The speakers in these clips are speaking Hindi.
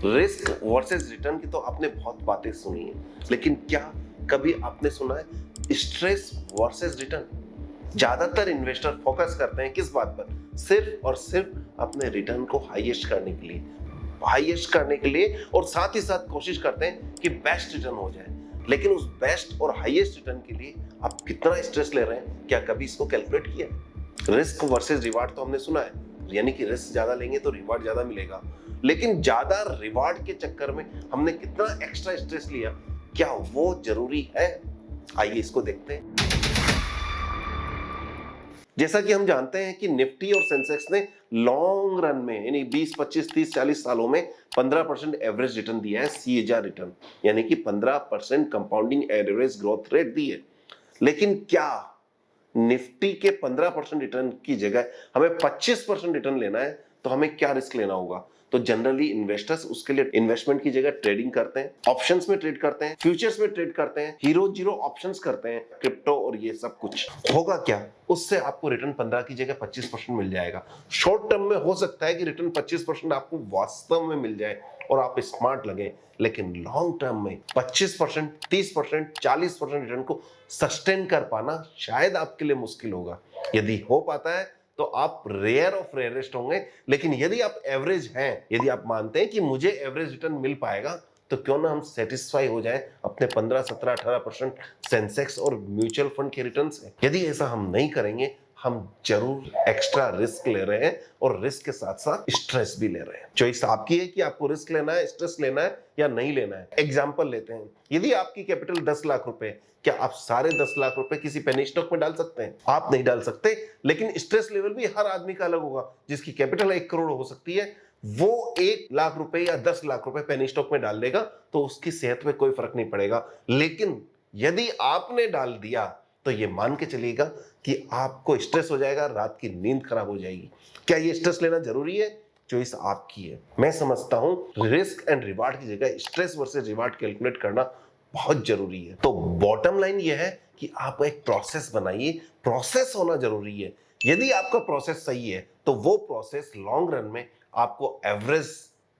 रिस्क वर्सेस रिटर्न की तो आपने बहुत बातें सुनी है, लेकिन क्या कभी आपने सुना है स्ट्रेस वर्सेस रिटर्न? ज्यादातर इन्वेस्टर फोकस करते हैं किस बात पर? सिर्फ और सिर्फ अपने रिटर्न को हाईएस्ट करने के लिए और साथ ही साथ कोशिश करते हैं कि बेस्ट रिटर्न हो जाए। लेकिन उस बेस्ट और हाईएस्ट रिटर्न के लिए आप कितना स्ट्रेस ले रहे हैं, क्या कभी इसको कैलकुलेट किया है? रिस्क वर्सेस रिवार्ड तो हमने सुना है, यानी कि रिस्क ज्यादा लेंगे तो रिवार्ड ज्यादा मिलेगा, लेकिन ज्यादा रिवार्ड के चक्कर में हमने कितना एक्स्ट्रा स्ट्रेस लिया, क्या वो जरूरी है? आइए इसको देखते हैं। जैसा कि हम जानते हैं कि निफ्टी और सेंसेक्स ने लॉन्ग रन में यानी 20, 25, 30, 40 सालों में 15% एवरेज रिटर्न दिया है, सीएजीआर रिटर्न, यानी कि 15% कंपाउंडिंग एवरेज ग्रोथ रेट दी है। लेकिन क्या निफ्टी के 15% रिटर्न की जगह हमें 25% रिटर्न लेना है, तो हमें क्या रिस्क लेना होगा? तो जनरली इन्वेस्टर्स उसके लिए इन्वेस्टमेंट की जगह ट्रेडिंग करते हैं, ऑप्शंस में ट्रेड करते हैं, फ्यूचर्स में ट्रेड करते हैं, हीरो जीरो ऑप्शंस करते हैं, क्रिप्टो और ये सब कुछ। होगा क्या? उससे आपको रिटर्न 15 की जगह 25% मिल जाएगा। शॉर्ट टर्म में हो सकता है कि रिटर्न 25% आपको वास्तव में मिल जाए और आप स्मार्ट लगे, लेकिन लॉन्ग टर्म में 25%, 30%, 40% रिटर्न को सस्टेन कर पाना शायद आपके लिए मुश्किल होगा। यदि हो पाता है तो आप रेयर ऑफ रेयरेस्ट होंगे, लेकिन यदि आप एवरेज हैं, यदि आप मानते हैं कि मुझे एवरेज रिटर्न मिल पाएगा, तो क्यों ना हम सेटिस्फाई हो जाएं अपने 15, 17, 18% सेंसेक्स और म्यूचुअल फंड के रिटर्न से। यदि ऐसा हम नहीं करेंगे, हम जरूर एक्स्ट्रा रिस्क ले रहे हैं और रिस्क के साथ साथ स्ट्रेस भी ले रहे हैं। चॉइस आपकी है कि आपको रिस्क लेना है, स्ट्रेस लेना है या नहीं लेना है। एग्जांपल लेते हैं, यदि आपकी कैपिटल 10 लाख रुपए, क्या आप सारे 10 लाख रुपए किसी पेनी स्टॉक में डाल सकते हैं? आप नहीं डाल सकते, लेकिन स्ट्रेस लेवल भी हर आदमी का अलग होगा। जिसकी कैपिटल 1 करोड़ हो सकती है, वो 1 लाख रुपए या 10 लाख रुपए पेनी स्टॉक में डाल देगा तो उसकी सेहत में कोई फर्क नहीं पड़ेगा। लेकिन यदि आपने डाल दिया तो ये मान के चलिएगा कि आपको स्ट्रेस हो जाएगा, रात की नींद खराब हो जाएगी। क्या ये स्ट्रेस लेना जरूरी है? चॉइस आपकी है। मैं समझता हूं रिस्क एंड रिवार्ड की जगह स्ट्रेस वर्सेस रिवार्ड कैलकुलेट करना बहुत जरूरी है। तो बॉटम लाइन ये है कि आप एक प्रोसेस बनाइए, प्रोसेस होना जरूरी है। यदि आपका प्रोसेस सही है तो वो प्रोसेस लॉन्ग रन में आपको एवरेज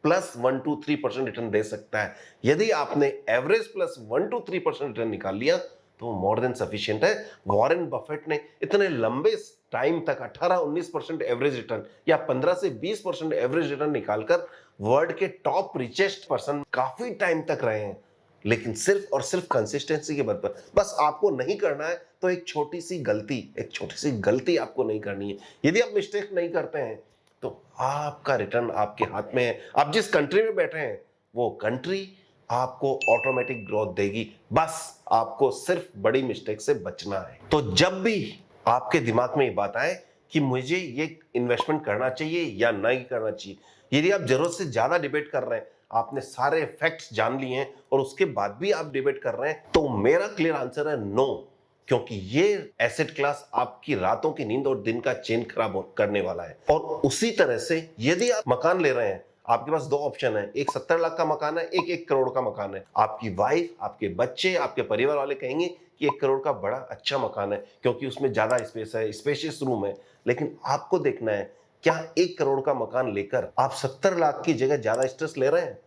प्लस 1 to 3% रिटर्न दे सकता है। यदि आपने एवरेज प्लस 1 to 3% रिटर्न निकाल लिया तो मोर देन सफिशिएंट है। वॉरेन बफेट ने इतने लंबे टाइम तक 18-19% एवरेज रिटर्न या 15 से 20% एवरेज रिटर्न निकालकर वर्ल्ड के टॉप रिचेस्ट पर्सन काफी टाइम तक रहे हैं, लेकिन सिर्फ और सिर्फ कंसिस्टेंसी के बल पर। बस आपको नहीं करना है तो एक छोटी सी गलती आपको नहीं करनी है। यदि आप मिस्टेक नहीं करते हैं तो आपका रिटर्न आपके हाथ में है। आप जिस कंट्री में बैठे हैं वो कंट्री आपको ऑटोमेटिक ग्रोथ देगी। बस आपको सिर्फ बड़ी मिस्टेक से बचना है। तो जब भी आपके दिमाग में ये बात आए कि मुझे ये इन्वेस्टमेंट करना चाहिए या नहीं करना चाहिए, यदि आप जरूरत से ज्यादा डिबेट कर रहे हैं, आपने सारे फैक्ट्स जान लिए हैं और उसके बाद भी आप डिबेट कर रहे हैं, तो मेरा क्लियर आंसर है नो। क्योंकि ये एसेट क्लास आपकी रातों की नींद और दिन का चेन खराब करने वाला है। और उसी तरह से यदि आप मकान ले रहे हैं, आपके पास 2 ऑप्शन है, एक 70 लाख का मकान है, एक 1 करोड़ का मकान है। आपकी वाइफ, आपके बच्चे, आपके परिवार वाले कहेंगे कि 1 करोड़ का बड़ा अच्छा मकान है क्योंकि उसमें ज्यादा स्पेस है, स्पेशियस रूम है। लेकिन आपको देखना है, क्या 1 करोड़ का मकान लेकर आप 70 लाख की जगह ज्यादा स्ट्रेस ले रहे हैं?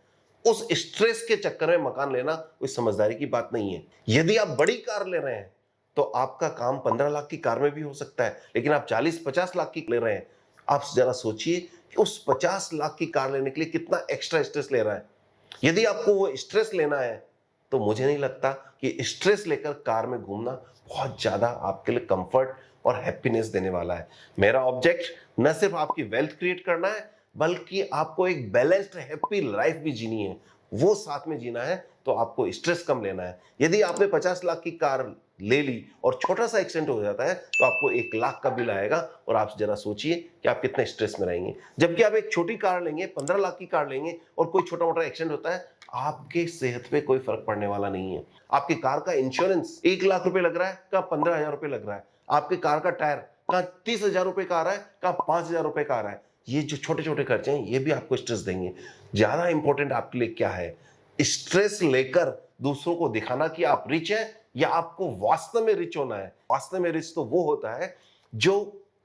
उस स्ट्रेस के चक्कर में मकान लेना कोई समझदारी की बात नहीं है। यदि आप बड़ी कार ले रहे हैं तो आपका काम 15 लाख की कार में भी हो सकता है, लेकिन आप 40-50 लाख की ले रहे हैं। आप जरा सोचिए कि उस 50 लाख की कार लेने के लिए कितना एक्स्ट्रा स्ट्रेस ले रहा है। यदि आपको वो स्ट्रेस लेना है तो मुझे नहीं लगता कि स्ट्रेस लेकर कार में घूमना बहुत ज्यादा आपके लिए कंफर्ट और हैप्पीनेस देने वाला है। मेरा ऑब्जेक्ट न सिर्फ आपकी वेल्थ क्रिएट करना है, बल्कि आपको एक बैलेंस्ड हैप्पी लाइफ भी जीनी है। वो साथ में जीना है तो आपको स्ट्रेस कम लेना है। यदि आपने 50 लाख की कार ले ली और छोटा सा एक्सीडेंट हो जाता है तो आपको 1 लाख का बिल आएगा और आप जरा सोचिए कि आप कितने स्ट्रेस में रहेंगे। जबकि आप एक छोटी कार लेंगे, 15 लाख की कार लेंगे और कोई छोटा मोटा एक्सीडेंट होता है, आपके सेहत पे कोई फर्क पड़ने वाला नहीं है। आपकी कार का इंश्योरेंस 1 लाख रुपए लग रहा है, कहाँ 15,000 रुपए लग रहा है। आपके कार का टायर कहाँ 30,000 रुपए का आ रहा है, कहाँ 5,000 रुपए का आ रहा है। ये जो छोटे छोटे खर्चे हैं ये भी आपको स्ट्रेस देंगे। ज्यादा इंपॉर्टेंट आपके लिए क्या है? स्ट्रेस लेकर दूसरों को दिखाना कि आप रिच हैं या आपको वास्तव में रिच होना है। वास्तव में रिच तो वो होता है जो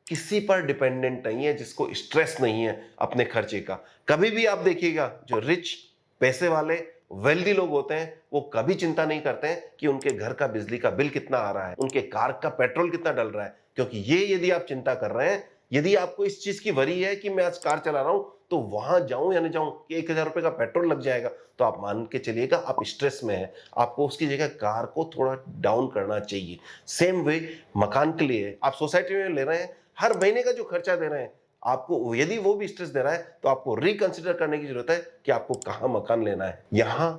किसी पर डिपेंडेंट नहीं है, जिसको स्ट्रेस नहीं है अपने खर्चे का। कभी भी आप देखिएगा जो रिच पैसे वाले वेल्दी लोग होते हैं वो कभी चिंता नहीं करते हैं कि उनके घर का बिजली का बिल कितना आ रहा है, उनके कार का पेट्रोल कितना डल रहा है, क्योंकि ये यदि आप चिंता कर रहे हैं, यदि आपको इस चीज की वरी है कि मैं आज कार चला रहा हूं तो वहां जाऊं या नहीं जाऊं कि 1000 रुपए का पेट्रोल लग जाएगा, तो आप मान के चलिएगा आप स्ट्रेस में हैं। आपको उसकी जगह कार को थोड़ा डाउन करना चाहिए। सेम वे मकान के लिए आप सोसाइटी में ले रहे हैं, हर महीने का जो खर्चा दे रहे हैं, आपको यदि वो भी स्ट्रेस दे रहा है तो आपको रिकंसिडर करने की जरूरत है कि आपको कहां मकान लेना है। यहां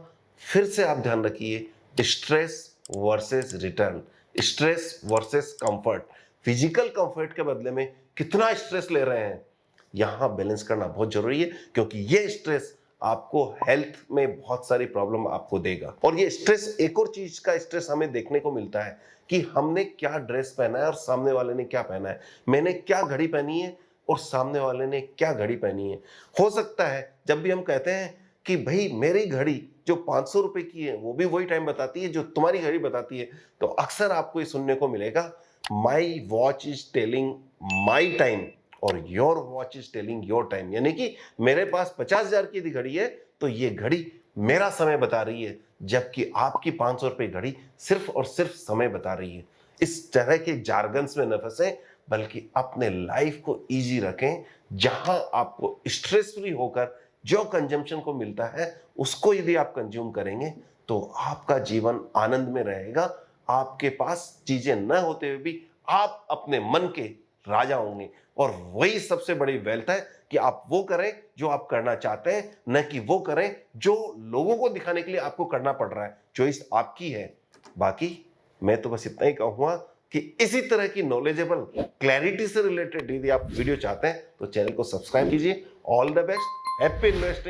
फिर से आप ध्यान रखिए, stress versus return, stress versus comfort. Physical comfort के बदले में कितना स्ट्रेस ले रहे हैं, यहां बैलेंस करना बहुत जरूरी है, क्योंकि ये स्ट्रेस आपको हेल्थ में बहुत सारी प्रॉब्लम आपको देगा। और ये स्ट्रेस, एक और चीज का स्ट्रेस हमें देखने को मिलता है कि हमने क्या ड्रेस पहना है और सामने वाले ने क्या पहना है, मैंने क्या घड़ी पहनी है और सामने वाले ने क्या घड़ी पहनी है। हो सकता है जब भी हम कहते हैं कि भाई मेरी घड़ी जो 500 रुपए की है वो भी वही टाइम बताती है जो तुम्हारी घड़ी बताती है, तो अक्सर आपको ये सुनने को मिलेगा, my watch is telling my time और your watch is telling your time. यानी कि मेरे पास 50,000 की यदि घड़ी है तो ये घड़ी मेरा समय बता रही है, जबकि आपकी 500 रुपए घड़ी सिर्फ और सिर्फ समय बता रही है। इस तरह के जार्गन्स में न फंसें, बल्कि अपने लाइफ को इजी रखें। जहां आपको स्ट्रेस फ्री होकर जो कंजम्पशन को मिलता है उसको यदि आप कंज्यूम करेंगे तो आपका जीवन आनंद में रहेगा। आपके पास चीजें न होते हुए भी आप अपने मन के राजा होंगे, और वही सबसे बड़ी वेल्थ है कि आप वो करें जो आप करना चाहते हैं, न कि वो करें जो लोगों को दिखाने के लिए आपको करना पड़ रहा है। चॉइस आपकी है। बाकी मैं तो बस इतना ही कहूंगा कि इसी तरह की नॉलेजेबल क्लैरिटी से रिलेटेड यदि आप वीडियो चाहते हैं तो चैनल को सब्सक्राइब कीजिए। All the best, happy investing.